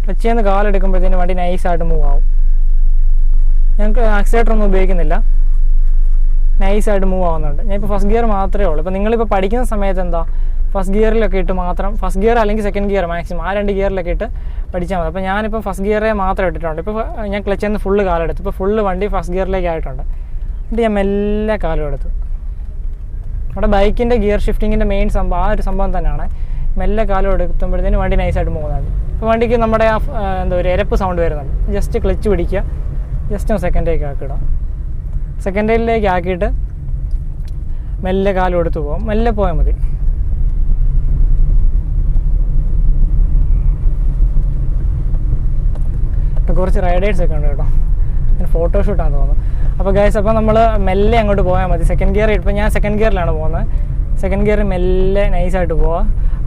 ക്ലച്ചിൽ നിന്ന് കാലെടുക്കുമ്പോഴത്തേന് വണ്ടി നൈസായിട്ട് മൂവ് ആവും. ഞങ്ങൾക്ക് ആക്സിലേറ്റർ ഒന്നും ഉപയോഗിക്കുന്നില്ല, നൈസായിട്ട് മൂവ് ആവുന്നുണ്ട്. ഞാനിപ്പോൾ ഫസ്റ്റ് ഗിയർ മാത്രമേ ഉള്ളൂ. ഇപ്പോൾ നിങ്ങളിപ്പോൾ പഠിക്കുന്ന സമയത്ത് എന്താ ഫസ്റ്റ് ഗിയറിലൊക്കെ ഇട്ട് മാത്രം, ഫസ്റ്റ് ഗിയർ അല്ലെങ്കിൽ സെക്കൻഡ് ഗിയർ മാക്സിമം ആ 2 ഗിയറിലൊക്കെ ഇട്ട് പഠിച്ചാൽ മതി. അപ്പോൾ ഞാനിപ്പോൾ ഫസ്റ്റ് ഗിയറേ മാത്രം ഇട്ടിട്ടുണ്ട്. ഇപ്പോൾ ഞാൻ ക്ലച്ചിൽ നിന്ന് ഫുള്ള് കാലെടുത്തു. ഇപ്പോൾ ഫുള്ള് വണ്ടി ഫസ്റ്റ് ഗിയറിലേക്ക് ആയിട്ടുണ്ട്. എന്നിട്ട് ഞാൻ മെല്ലെ കാലും എടുത്തു. നമ്മുടെ ബൈക്കിൻ്റെ ഗിയർ ഷിഫ്റ്റിങ്ങിൻ്റെ മെയിൻ സംഭവം ആ ഒരു സംഭവം തന്നെയാണ്. മെല്ലെ കാലും എടുക്കുമ്പോഴത്തേന് വണ്ടി നൈസായിട്ട് പോകുന്നുണ്ട്. ഇപ്പോൾ വണ്ടിക്ക് നമ്മുടെ എന്താ ഒരു എരപ്പ് സൗണ്ട് വരുന്നുണ്ട്. ജസ്റ്റ് ക്ലച്ച് പിടിക്കുക, ജസ്റ്റ് ഒന്ന് സെക്കൻഡിലേക്ക് ആക്കിയിടാം. സെക്കൻഡിലേക്ക് ആക്കിയിട്ട് മെല്ലെ കാലും എടുത്ത് പോകാം. മെല്ലെ പോയാൽ മതി. കുറച്ച് റൈഡേഴ്സൊക്കെ ഉണ്ട് കേട്ടോ, ഞാൻ ഫോട്ടോഷൂട്ടാണെന്ന് തോന്നുന്നു. അപ്പോൾ ഗൈസ്, അപ്പോൾ നമ്മൾ മെല്ലെ അങ്ങോട്ട് പോയാൽ മതി. സെക്കൻഡ് ഗിയർ ഇപ്പോൾ ഞാൻ സെക്കൻഡ് ഗിയറിലാണ് പോകുന്നത്. സെക്കൻഡ് ഗിയർ മെല്ലെ നൈസായിട്ട് പോവുക.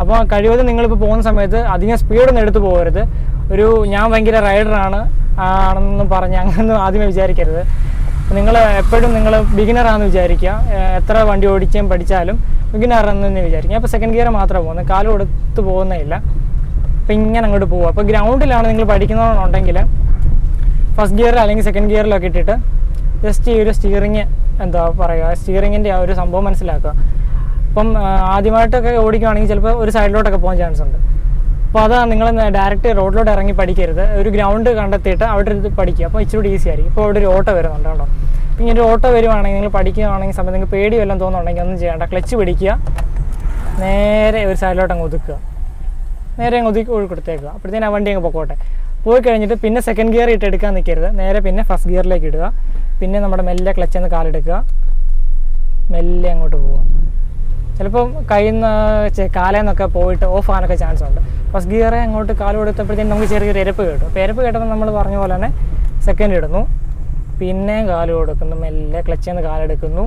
അപ്പോൾ കഴിവതും നിങ്ങളിപ്പോൾ പോകുന്ന സമയത്ത് അധികം സ്പീഡൊന്നും എടുത്ത് പോകരുത്. ഞാൻ ഭയങ്കര റൈഡറാണ് ആണെന്ന് പറഞ്ഞ് അങ്ങനൊന്നും ആദ്യമേ വിചാരിക്കരുത്. നിങ്ങൾ എപ്പോഴും നിങ്ങൾ ബിഗിനറാണെന്ന് വിചാരിക്കുക. എത്ര വണ്ടി ഓടിച്ചും പഠിച്ചാലും ബിഗിനറാണെന്ന് തന്നെ വിചാരിക്കുക. അപ്പോൾ സെക്കൻഡ് ഗിയർ മാത്രമേ പോകുന്നത്, കാലും എടുത്ത് പോകുന്നില്ല. അപ്പോൾ ഇങ്ങനെ അങ്ങോട്ട് പോവുക. അപ്പോൾ ഗ്രൗണ്ടിലാണ് നിങ്ങൾ പഠിക്കുന്നതെന്നുണ്ടെങ്കിൽ ഫസ്റ്റ് ഗിയറിൽ അല്ലെങ്കിൽ സെക്കൻഡ് ഗിയറിലൊക്കെ ഇട്ടിട്ട് ജസ്റ്റ് ഈ ഒരു സ്റ്റിയറിങ് എന്താ പറയുക, സ്റ്റിയറിങ്ങിൻ്റെ ആ ഒരു സംഭവം മനസ്സിലാക്കുക. അപ്പം ആദ്യമായിട്ടൊക്കെ ഓടിക്കുകയാണെങ്കിൽ ചിലപ്പോൾ ഒരു സൈഡിലോട്ടൊക്കെ പോകാൻ ചാൻസ് ഉണ്ട്. അപ്പോൾ അതാണ് നിങ്ങൾ ഡയറക്റ്റ് റോഡിലോട്ട് ഇറങ്ങി പഠിക്കരുത്. ഒരു ഗ്രൗണ്ട് കണ്ടെത്തിയിട്ട് അവിടെ ഇരുന്ന് പഠിക്കുക. അപ്പോൾ ഇച്ചിരി ഈസി ആയിരിക്കും. ഇപ്പോൾ അവിടെ ഒരു ഓട്ടോ വരുന്നുണ്ട് കേട്ടോ. അപ്പോൾ ഇങ്ങനെ ഒരു ഓട്ടോ വരുവാണെങ്കിൽ നിങ്ങൾ പഠിക്കുകയാണെങ്കിൽ സമയത്ത് നിങ്ങൾക്ക് പേടി വല്ലതും തോന്നുന്നുണ്ടെങ്കിൽ ഒന്നും ചെയ്യേണ്ട, ക്ലച്ച് പിടിക്കുക, നേരെ ഒരു സൈഡിലോട്ട് അങ്ങ് ഒതുക്കുക, നേരെ അങ്ങ് ഒതുക്കി കൊടുത്തേക്കുക. അപ്പോഴത്തേനും ആ വണ്ടി അങ്ങ് പൊക്കോട്ടെ. പോയി കഴിഞ്ഞിട്ട് പിന്നെ സെക്കൻഡ് ഗിയർ ഇട്ട് എടുക്കാൻ നിൽക്കരുത്, നേരെ പിന്നെ ഫസ്റ്റ് ഗിയറിലേക്ക് ഇടുക. പിന്നെ നമ്മുടെ മെല്ലെ ക്ലച്ചിൽ നിന്ന് കാലെടുക്കുക, മെല്ലെ അങ്ങോട്ട് പോവുക. ചിലപ്പം കയ്യിൽ നിന്ന് കാലേന്നൊക്കെ പോയിട്ട് ഓഫ് ആകാനൊക്കെ ചാൻസ് ഉണ്ട്. ഫസ്റ്റ് ഗിയറെ അങ്ങോട്ട് കാല് കൊടുത്തപ്പോഴത്തേക്കും നമുക്ക് ചെറിയൊരു എരപ്പ് കേട്ടു. അപ്പോൾ എരപ്പ് കേട്ടപ്പോൾ നമ്മൾ പറഞ്ഞ പോലെ തന്നെ സെക്കൻഡ് ഇടുന്നു, പിന്നെയും കാല് കൊടുക്കുന്നു, മെല്ലെ ക്ലച്ചിൽ നിന്ന് കാലെടുക്കുന്നു,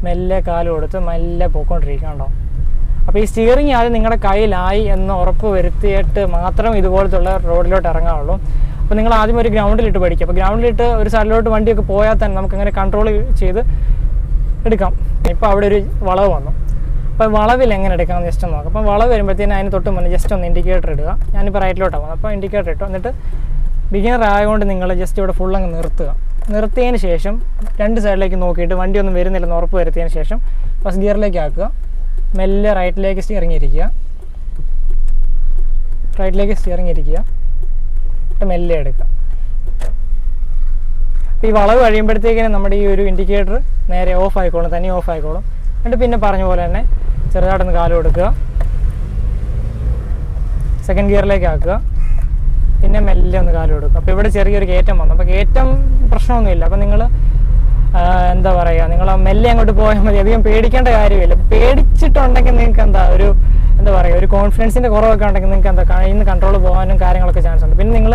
മെല്ലെ കാല് കൊടുത്ത് മെല്ലെ പോയിക്കൊണ്ടിരിക്കണ്ടോ. അപ്പോൾ ഈ സ്റ്റിയറിങ് ആദ്യം നിങ്ങളുടെ കയ്യിലായി എന്ന് ഉറപ്പ് വരുത്തിയിട്ട് മാത്രം ഇതുപോലത്തുള്ള റോഡിലോട്ട് ഇറങ്ങാവുള്ളൂ. അപ്പോൾ നിങ്ങൾ ആദ്യം ഒരു ഗ്രൗണ്ടിലിട്ട് പഠിക്കുക. അപ്പോൾ ഗ്രൗണ്ടിലിട്ട് ഒരു സൈഡിലോട്ട് വണ്ടിയൊക്കെ പോയാൽ തന്നെ നമുക്കങ്ങനെ കൺട്രോൾ ചെയ്ത് എടുക്കാം. ഇപ്പോൾ അവിടെ ഒരു വളവ് വന്നു. അപ്പോൾ വളവിൽ എങ്ങനെ എടുക്കാമെന്ന് ജസ്റ്റ് നോക്കാം. അപ്പോൾ വളവ് വരുമ്പോഴത്തേനും അതിന് തൊട്ട് മുന്നേ ജസ്റ്റ് ഒന്ന് ഇൻഡിക്കേറ്റർ ഇടുക. ഞാനിപ്പോൾ റൈറ്റിലോട്ടാണ് പോകുന്നത്. അപ്പോൾ ഇൻഡിക്കേറ്റർ ഇട്ടു. എന്നിട്ട് ബിഗിനർ ആയതുകൊണ്ട് നിങ്ങൾ ജസ്റ്റ് ഇവിടെ ഫുൾ അങ്ങ് നിർത്തുക. നിർത്തിയതിന് ശേഷം 2 സൈഡിലേക്ക് നോക്കിയിട്ട് വണ്ടി ഒന്നും വരുന്നില്ലെന്ന് ഉറപ്പ് വരുത്തിയതിന് ശേഷം ഫസ്റ്റ് ഗിയറിലേക്ക് ആക്കുക. മെല്ലെ റൈറ്റിലേക്ക് സ്റ്റിയറിങ് ഇരിക്കുക, എന്നിട്ട് മെല്ലെ എടുക്കുക. അപ്പോൾ ഈ വളവ് കഴിയുമ്പോഴത്തേക്കിനും നമ്മുടെ ഈ ഒരു ഇൻഡിക്കേറ്റർ നേരെ ഓഫ് ആയിക്കോളും, തനി ഓഫ് ആയിക്കോളും. എന്നിട്ട് പിന്നെ പറഞ്ഞ പോലെ തന്നെ ചെറുതായിട്ടൊന്ന് കാല് കൊടുക്കുക, സെക്കൻഡ് ഗിയറിലേക്ക് ആക്കുക, പിന്നെ മെല്ലെ ഒന്ന് കാല് കൊടുക്കുക. അപ്പോൾ ഇവിടെ ചെറിയൊരു കയറ്റം വന്നു. അപ്പോൾ കയറ്റം പ്രശ്നമൊന്നുമില്ല. അപ്പോൾ നിങ്ങൾ എന്താ പറയുക, നിങ്ങൾ മെല്ലെ അങ്ങോട്ട് പോയാൽ മതി. അധികം പേടിക്കേണ്ട കാര്യമില്ല. പേടിച്ചിട്ടുണ്ടെങ്കിൽ നിങ്ങൾക്ക് എന്താ പറയുക, ഒരു കോൺഫിഡൻസിൻ്റെ കുറവൊക്കെ ഉണ്ടെങ്കിൽ നിങ്ങൾക്ക് കയ്യിൽ നിന്ന് കൺട്രോൾ പോകാനും കാര്യങ്ങളൊക്കെ ചാൻസ് ഉണ്ട്. പിന്നെ നിങ്ങൾ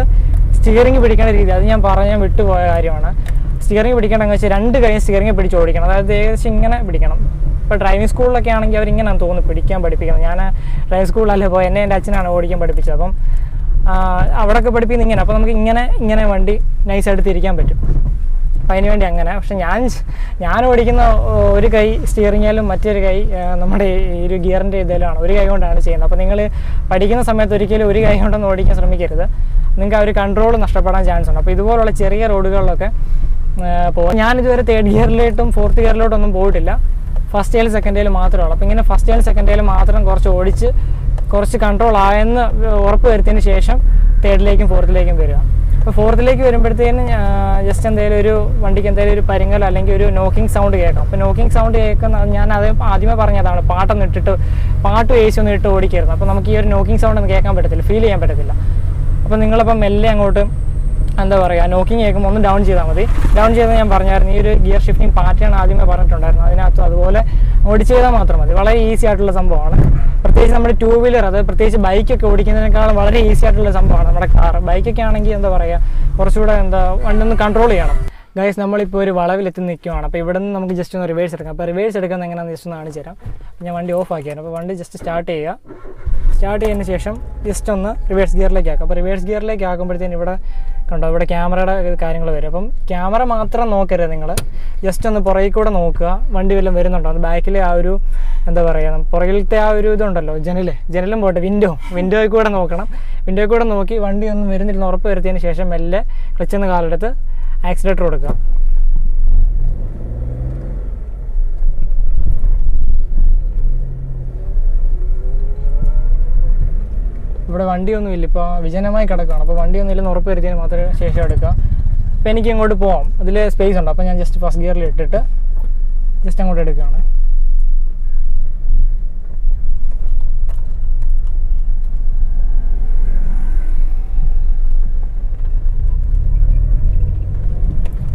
സ്റ്റിയറിംഗ് പിടിക്കേണ്ട രീതി, അത് ഞാൻ വിട്ടുപോയ കാര്യമാണ്. സ്റ്റിയറിംഗ് പിടിക്കണമെന്ന് വെച്ചാൽ 2 കൈ സ്റ്റിയറിംഗ് പിടിച്ച് ഓടിക്കണം. അതായത് ഏകദേശം ഇങ്ങനെ പിടിക്കണം. ഇപ്പോൾ ഡ്രൈവിംഗ് സ്കൂളിലൊക്കെ ആണെങ്കിൽ അവരിങ്ങനെയാണ് തോന്നുന്നു പിടിക്കാൻ പഠിപ്പിക്കണം. ഞാൻ ഡ്രൈവിംഗ് സ്കൂളിലല്ലേ പോയി, എൻ്റെ അച്ഛനാണ് ഓടിക്കാൻ പഠിപ്പിച്ചത്. അപ്പം അവിടെയൊക്കെ പഠിപ്പിക്കുന്നത് ഇങ്ങനെ. അപ്പോൾ നമുക്ക് ഇങ്ങനെ വണ്ടി നൈസായിട്ട് തിരിക്കാൻ പറ്റും. അപ്പോൾ അതിന് വേണ്ടി അങ്ങനെ. പക്ഷെ ഞാൻ ഓടിക്കുന്ന ഒരു കൈ സ്റ്റിയറിങ്ങിലും മറ്റൊരു കൈ നമ്മുടെ ഈ ഒരു ഗിയറിൻ്റെ ഇതിലാണ്, ഒരു കൈ കൊണ്ടാണ് ചെയ്യുന്നത്. അപ്പോൾ നിങ്ങൾ പഠിക്കുന്ന സമയത്ത് ഒരിക്കലും ഒരു കൈ കൊണ്ടൊന്നും ഓടിക്കാൻ ശ്രമിക്കരുത്. നിങ്ങൾക്ക് ആ ഒരു കൺട്രോൾ നഷ്ടപ്പെടാൻ ചാൻസ് ഉണ്ട്. അപ്പോൾ ഇതുപോലുള്ള ചെറിയ റോഡുകളിലൊക്കെ ഞാനിതുവരെ 3rd ഗിയറിലോട്ടും 4th ഗിയറിലോട്ടൊന്നും പോയിട്ടില്ല. ഫസ്റ്റ് ഗിയർ സെക്കൻഡ് ഗിയർ മാത്രമേ ഉള്ളൂ. അപ്പോൾ ഇങ്ങനെ ഫസ്റ്റ് ഗിയർ സെക്കൻഡ് ഗിയർ മാത്രം കുറച്ച് ഓടിച്ച് കുറച്ച് കൺട്രോൾ ആയെന്ന് ഉറപ്പ് വരുത്തിയതിന് ശേഷം 3rd ലേക്കും 4th ലേക്കും വരിക. അപ്പോൾ ഫോർത്തിലേക്ക് വരുമ്പോഴത്തേനും ജസ്റ്റ് എന്തെങ്കിലും ഒരു വണ്ടിക്ക് എന്തെങ്കിലും ഒരു പരിങ്ങൽ അല്ലെങ്കിൽ ഒരു നോക്കിംഗ് സൗണ്ട് കേൾക്കാം. അപ്പോൾ നോക്കിംഗ് സൗണ്ട് കേൾക്കുന്ന ഞാൻ അത് ആദ്യമേ പറഞ്ഞതാണ്, പാട്ടൊന്നും ഇട്ടിട്ട് പാട്ട് AC ഒന്നും ഇട്ട് ഓടിക്കരുത്. അപ്പോൾ നമുക്ക് ഈ ഒരു നോക്കിംഗ് സൗണ്ട് ഒന്നും കേൾക്കാൻ പറ്റത്തില്ല, ഫീൽ ചെയ്യാൻ പറ്റത്തില്ല. അപ്പോൾ നിങ്ങളപ്പം മെല്ലെ അങ്ങോട്ട് എന്താ പറയുക, നോക്കിങ് കേൾക്കുമ്പോൾ ഒന്ന് ഡൗൺ ചെയ്താൽ മതി. ഡൗൺ ചെയ്താൽ ഞാൻ പറഞ്ഞായിരുന്നു ഈ ഒരു ഗിയർ ഷിഫ്റ്റിംഗ് പാറ്റേൺ ആദ്യമേ പറഞ്ഞിട്ടുണ്ടായിരുന്നു, അതിനകത്ത് അതുപോലെ ഓടിച്ച് ചെയ്താൽ മാത്രം മതി. വളരെ ഈസി ആയിട്ടുള്ള സംഭവമാണ്. പ്രത്യേകിച്ച് നമ്മുടെ 2 വീലർ, അത് പ്രത്യേകിച്ച് ബൈക്കൊക്കെ ഓടിക്കുന്നതിനേക്കാളും വളരെ ഈസി ആയിട്ടുള്ള സംഭവമാണ് നമ്മുടെ കാർ. ബൈക്കൊക്കെ ആണെങ്കിൽ എന്താ പറയുക, കുറച്ചുകൂടെ വണ്ടി ഒന്ന് കൺട്രോൾ ചെയ്യണം. ഗൈസ്, നമ്മളിപ്പോൾ ഒരു വളവിലെത്തി നിൽക്കുകയാണ്. അപ്പോൾ ഇവിടെ നിന്ന് നമുക്ക് ജസ്റ്റ് ഒന്ന് റിവേഴ്സ് എടുക്കാം. അപ്പോൾ റിവേഴ്സ് എടുക്കുന്നത് എങ്ങനെയാണെന്ന് ജസ്റ്റ് ഒന്ന് കാണിച്ചു തരാം. ഞാൻ വണ്ടി ഓഫ് ആക്കിയാണ്. അപ്പോൾ വണ്ടി ജസ്റ്റ് സ്റ്റാർട്ട് ചെയ്യുക. സ്റ്റാർട്ട് ചെയ്തതിന് ശേഷം ജസ്റ്റ് ഒന്ന് റിവേഴ്സ് ഗിയറിലേക്ക് ആക്കുക. അപ്പോൾ റിവേഴ്സ് ഗിയറിലേക്ക് ആക്കുമ്പോഴത്തേന് ഇവിടെ കണ്ടോ, ഇവിടെ ക്യാമറയുടെ കാര്യങ്ങൾ വരും. അപ്പം ക്യാമറ മാത്രം നോക്കരുത്, നിങ്ങൾ ജസ്റ്റ് ഒന്ന് പുറകിൽ കൂടെ നോക്കുക, വണ്ടി വല്ലതും വരുന്നുണ്ടോ. അത് ബാക്കിലെ ആ ഒരു എന്താ പറയുക, പുറകിലത്തെ ആ ഒരു ഇതുണ്ടല്ലോ, ജനലും പോട്ടെ, വിൻഡോയിൽ കൂടെ നോക്കണം. വിൻഡോയിൽ കൂടെ നോക്കി വണ്ടി ഒന്നും വരുന്നില്ലെന്ന് ഉറപ്പ് വരുത്തിയതിന് ശേഷം മെല്ലെ ക്ലച്ചിൽ കാലെടുത്ത് ആക്സിലേറ്റർ കൊടുക്കുക. ഇവിടെ വണ്ടിയൊന്നുമില്ല, ഇപ്പോൾ വിജനമായി കിടക്കുകയാണ്. അപ്പോൾ വണ്ടിയൊന്നും ഇല്ലെന്ന് ഉറപ്പ് വരുത്തിയതിന് മാത്രമേ ശേഷം എടുക്കുക. അപ്പോൾ എനിക്ക് ഇങ്ങോട്ട് പോകാം, അതിൽ സ്പേസ് ഉണ്ട്. അപ്പോൾ ഞാൻ ജസ്റ്റ് ഫസ്റ്റ് ഗിയറിൽ ഇട്ടിട്ട് ജസ്റ്റ് അങ്ങോട്ട് എടുക്കുകയാണ്.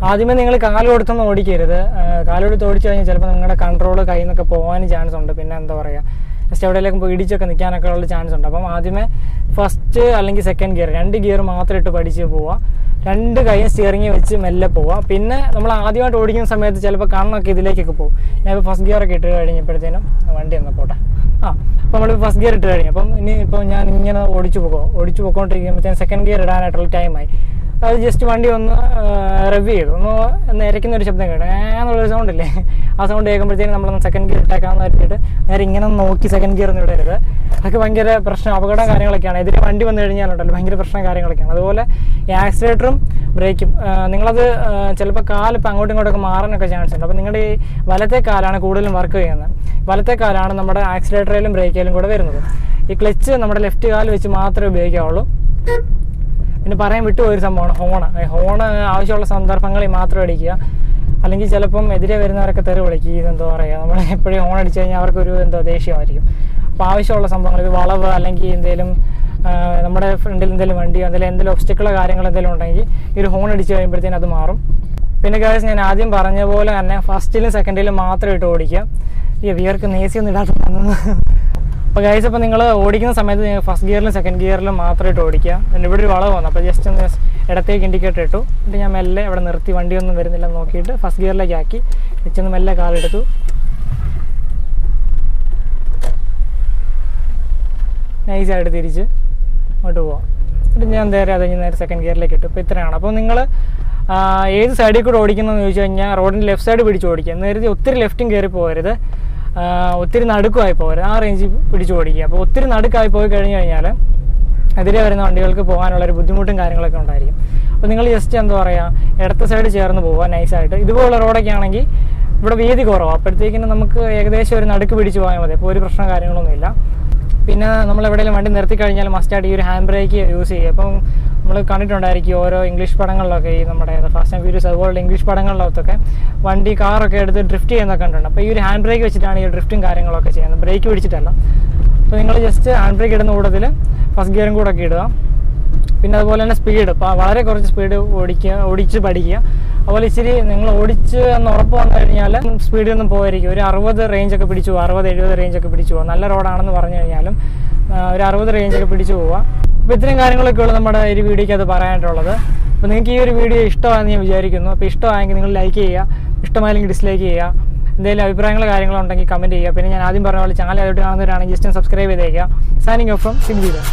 ആദ്യമേ നിങ്ങൾ കാല് കൊടുത്തൊന്നും ഓടിക്കരുത്. കാല് കൊടുത്ത് ഓടിച്ചു കഴിഞ്ഞാൽ ചിലപ്പോൾ നിങ്ങളുടെ കൺട്രോൾ കയ്യിൽ നിന്നൊക്കെ പോകാനും ചാൻസ് ഉണ്ട്. പിന്നെ എന്താ പറയുക, ജസ്റ്റ് എവിടെയെങ്കിലും പോയി ഇടിച്ചൊക്കെ നിൽക്കാനൊക്കെ ഉള്ള ചാൻസ് ഉണ്ട്. അപ്പം ആദ്യമേ ഫസ്റ്റ് അല്ലെങ്കിൽ സെക്കൻഡ് ഗിയർ, 2 ഗിയർ മാത്രം ഇട്ട് പഠിച്ച് പോവുക. 2 കൈയും സ്റ്റിയറിംഗ് വെച്ച് മെല്ലെ പോവുക. പിന്നെ നമ്മൾ ആദ്യമായിട്ട് ഓടിക്കുന്ന സമയത്ത് ചിലപ്പോൾ കണ്ണൊക്കെ ഇതിലേക്കൊക്കെ പോകും. ഞാനിപ്പോൾ ഫസ്റ്റ് ഗിയറൊക്കെ ഇട്ട് കഴിഞ്ഞപ്പോഴത്തേനും വണ്ടി ഒന്ന് പോട്ടെ. അപ്പോൾ നമ്മൾ ഫസ്റ്റ് ഗിയർ ഇട്ട് കഴിഞ്ഞു. അപ്പം ഇപ്പോൾ ഞാൻ ഇങ്ങനെ ഓടിച്ചു പോയിക്കൊണ്ടിരിക്കുമ്പോഴത്തേനും സെക്കൻഡ് ഗിയർ ഇടാനായിട്ടുള്ള ടൈമായി. അത് ജസ്റ്റ് വണ്ടി ഒന്ന് റെവ് ചെയ്തു, ഒന്ന് ഇരയ്ക്കുന്ന ഒരു ശബ്ദം കേട്ടോ, എന്നുള്ളൊരു സൗണ്ട് ഇല്ലേ, ആ സൗണ്ട് കേൾക്കുമ്പോഴത്തേക്കും നമ്മളൊന്ന് സെക്കൻഡ് ഗിയർ ഇട്ടേക്കാമെന്ന് പറഞ്ഞിട്ട് നേരെ ഇങ്ങനെ നോക്കി സെക്കൻഡ് ഗിയർ ഒന്നും ഇടരുത്. അതൊക്കെ ഭയങ്കര പ്രശ്നം, അപകടം കാര്യങ്ങളൊക്കെയാണ്. എതിരെ വണ്ടി വന്നു കഴിഞ്ഞാലുണ്ടല്ലോ ഭയങ്കര പ്രശ്നം കാര്യങ്ങളൊക്കെയാണ്. അതുപോലെ ഈ ആക്സിലേറ്ററും ബ്രേക്കും നിങ്ങളത് ചിലപ്പോൾ കാലിപ്പോൾ അങ്ങോട്ടും ഇങ്ങോട്ടൊക്കെ മാറാനൊക്കെ ചാൻസ് ഉണ്ട്. അപ്പോൾ നിങ്ങളുടെ ഈ വലത്തെ കാലാണ് കൂടുതലും വർക്ക് ചെയ്യുന്നത്. വലത്തെ കാലാണ് നമ്മുടെ ആക്സിലേറ്ററിലും ബ്രേക്കിലും കൂടെ വരുന്നത്. ഈ ക്ലച്ച് നമ്മുടെ ലെഫ്റ്റ് കാല് വെച്ച് മാത്രമേ ഉപയോഗിക്കാവുള്ളൂ. പിന്നെ പറയാൻ വിട്ടുപോയൊരു സംഭവമാണ് ഹോണ് ആവശ്യമുള്ള സന്ദർഭങ്ങളിൽ മാത്രം അടിക്കുക. അല്ലെങ്കിൽ ചിലപ്പം എതിരെ വരുന്നവരൊക്കെ തെറി വിളിക്കുക. ഇതെന്താ പറയുക, നമ്മൾ എപ്പോഴും ഹോൺ അടിച്ചു കഴിഞ്ഞാൽ അവർക്കൊരു ദേഷ്യമായിരിക്കും. അപ്പോൾ ആവശ്യമുള്ള സംഭവങ്ങൾ, ഇത് വളവ് അല്ലെങ്കിൽ എന്തെങ്കിലും നമ്മുടെ ഫ്രണ്ടിൽ എന്തെങ്കിലും വണ്ടിയോ എന്തെങ്കിലും ഒബ്സ്റ്റക്കിളോ കാര്യങ്ങൾ എന്തെങ്കിലും ഉണ്ടെങ്കിൽ ഈ ഒരു ഹോൺ അടിച്ച് കഴിയുമ്പോഴത്തേനും അത് മാറും. പിന്നെ ഗൈസ്, ഞാൻ ആദ്യം പറഞ്ഞ പോലെ തന്നെ ഫസ്റ്റിലും സെക്കൻഡിലും മാത്രം ഇട്ട് ഓടിക്കുക. ഈ വിയർക്ക് നേസിയൊന്നും ഇടാത്ത. അപ്പോൾ ഗൈസ്, അപ്പോൾ നിങ്ങൾ ഓടിക്കുന്ന സമയത്ത് നിങ്ങൾ ഫസ്റ്റ് ഗിയറിലും സെക്കൻഡ് ഗിയറിലും മാത്രമായിട്ട് ഓടിക്കുക. ഇവിടെ ഒരു വളവ് വന്നു, അപ്പോൾ ജസ്റ്റ് ഒന്ന് ഇടത്തേക്ക് ഇൻഡിക്കേറ്റർ ഇട്ടു. എന്നിട്ട് ഞാൻ മെല്ലെ ഇവിടെ നിർത്തി, വണ്ടിയൊന്നും വരുന്നില്ല നോക്കിയിട്ട് ഫസ്റ്റ് ഗിയറിലേക്ക് ആക്കി വെച്ചൊന്ന് മെല്ലെ കാലെടുത്തു. നൈസായിട്ട് തിരിച്ച് അങ്ങോട്ട് പോവാം. എന്നിട്ട് ഞാൻ നേരെ സെക്കൻഡ് ഗിയറിലേക്ക് ഇട്ടു. ഇപ്പോൾ ഇത്രയാണ്. അപ്പോൾ നിങ്ങൾ ഏത് സൈഡിൽ കൂടെ ഓടിക്കുന്നതെന്ന് ചോദിച്ചു കഴിഞ്ഞാൽ റോഡിൻ്റെ ലെഫ്റ്റ് സൈഡ് പിടിച്ച് ഓടിക്കുക. നേരത്തെ ഒത്തിരി ലെഫ്റ്റും കയറി പോകരുത്, ഒത്തിരി നടുക്കുമായി പോകരുത്, ആ റേഞ്ചിൽ പിടിച്ച് ഓടിക്കുക. അപ്പോൾ ഒത്തിരി നടുക്കായി പോയി കഴിഞ്ഞ് കഴിഞ്ഞാൽ എതിരെ വരുന്ന വണ്ടികൾക്ക് പോകാനുള്ളൊരു ബുദ്ധിമുട്ടും കാര്യങ്ങളൊക്കെ ഉണ്ടായിരിക്കും. അപ്പോൾ നിങ്ങൾ ജസ്റ്റ് എന്താ പറയുക, ഇടത്തെ സൈഡ് ചേർന്ന് പോവുക നൈസായിട്ട്. ഇതുപോലുള്ള റോഡൊക്കെ ആണെങ്കിൽ ഇവിടെ വീതി കുറവാണ്, അപ്പോഴത്തേക്കിനും നമുക്ക് ഏകദേശം ഒരു നടുക്ക് പിടിച്ച് പോയാൽ മതി. അപ്പോൾ ഒരു പ്രശ്നം കാര്യങ്ങളൊന്നുമില്ല. പിന്നെ നമ്മൾ എവിടെയെങ്കിലും വണ്ടി നിർത്തി കഴിഞ്ഞാൽ മസ്റ്റായിട്ട് ഈ ഒരു ഹാൻഡ് ബ്രേക്ക് യൂസ് ചെയ്യുക. അപ്പം നമ്മൾ കണ്ടിട്ടുണ്ടായിരിക്കും ഓരോ ഇംഗ്ലീഷ് പടങ്ങളിലൊക്കെ, ഈ നമ്മുടെ ഫാസ്റ്റ് ആൻഡ് ഫ്യൂരിയസ് അതുപോലുള്ള ഇംഗ്ലീഷ് പടങ്ങളിലൊക്കെ വണ്ടി കാറൊക്കെ എടുത്ത് ഡ്രിഫ്റ്റ് ചെയ്യുന്നൊക്കെ കണ്ടിട്ടുണ്ട്. അപ്പോൾ ഈ ഒരു ഹാൻഡ് ബ്രേക്ക് വെച്ചിട്ടാണ് ഈ ഡ്രിഫ്റ്റും കാര്യങ്ങളൊക്കെ ചെയ്യുന്നത്, ബ്രേക്ക് പിടിച്ചിട്ടല്ല. അപ്പോൾ നിങ്ങൾ ജസ്റ്റ് ഹാൻഡ് ബ്രേക്ക് ഇടുന്ന കൂട്ടത്തിൽ ഫസ്റ്റ് ഗിയറും കൂടെ ഒക്കെ ഇടുക. പിന്നെ അതുപോലെ തന്നെ സ്പീഡ്, ഇപ്പോൾ വളരെ കുറച്ച് സ്പീഡ് ഓടിച്ച് പഠിക്കുക. അതുപോലെ ഇച്ചിരി നിങ്ങൾ ഓടിച്ച് എന്ന് ഉറപ്പ് വന്നു കഴിഞ്ഞാൽ സ്പീഡൊന്നും പോയിരിക്കും. ഒരു 60 റേഞ്ചൊക്കെ പിടിച്ചു പോകുക, 60-70 റേഞ്ചൊക്കെ പിടിച്ചു പോകുക. നല്ല റോഡാണെന്ന് പറഞ്ഞു കഴിഞ്ഞാലും ഒരു 60 റേഞ്ചൊക്കെ പിടിച്ചു പോവുക. അപ്പോൾ ഇത്രയും കാര്യങ്ങളൊക്കെ ഉള്ളൂ നമ്മുടെ ഒരു വീഡിയോയ്ക്ക് അത് പറയാനായിട്ടുള്ളത്. അപ്പോൾ നിങ്ങൾക്ക് ഈ ഒരു വീഡിയോ ഇഷ്ടമാണെന്ന് ഞാൻ വിചാരിക്കുന്നു. അപ്പോൾ ഇഷ്ടമായെങ്കിൽ നിങ്ങൾ ലൈക്ക് ചെയ്യുക, ഇഷ്ടമായില്ലെങ്കിൽ ഡിസ്ലൈക്ക് ചെയ്യുക. എന്തെങ്കിലും അഭിപ്രായങ്ങളോ കാര്യങ്ങളോ ഉണ്ടെങ്കിൽ കമൻറ്റ് ചെയ്യുക. പിന്നെ ഞാൻ ആദ്യം പറഞ്ഞ പോലെ ചാനൽ ആയിട്ട് കാണുന്നവരാണെങ്കിൽ ജസ്റ്റ് സബ്സ്ക്രൈബ് ചെയ്തേക്കുക. Signing off from Sid wheeler.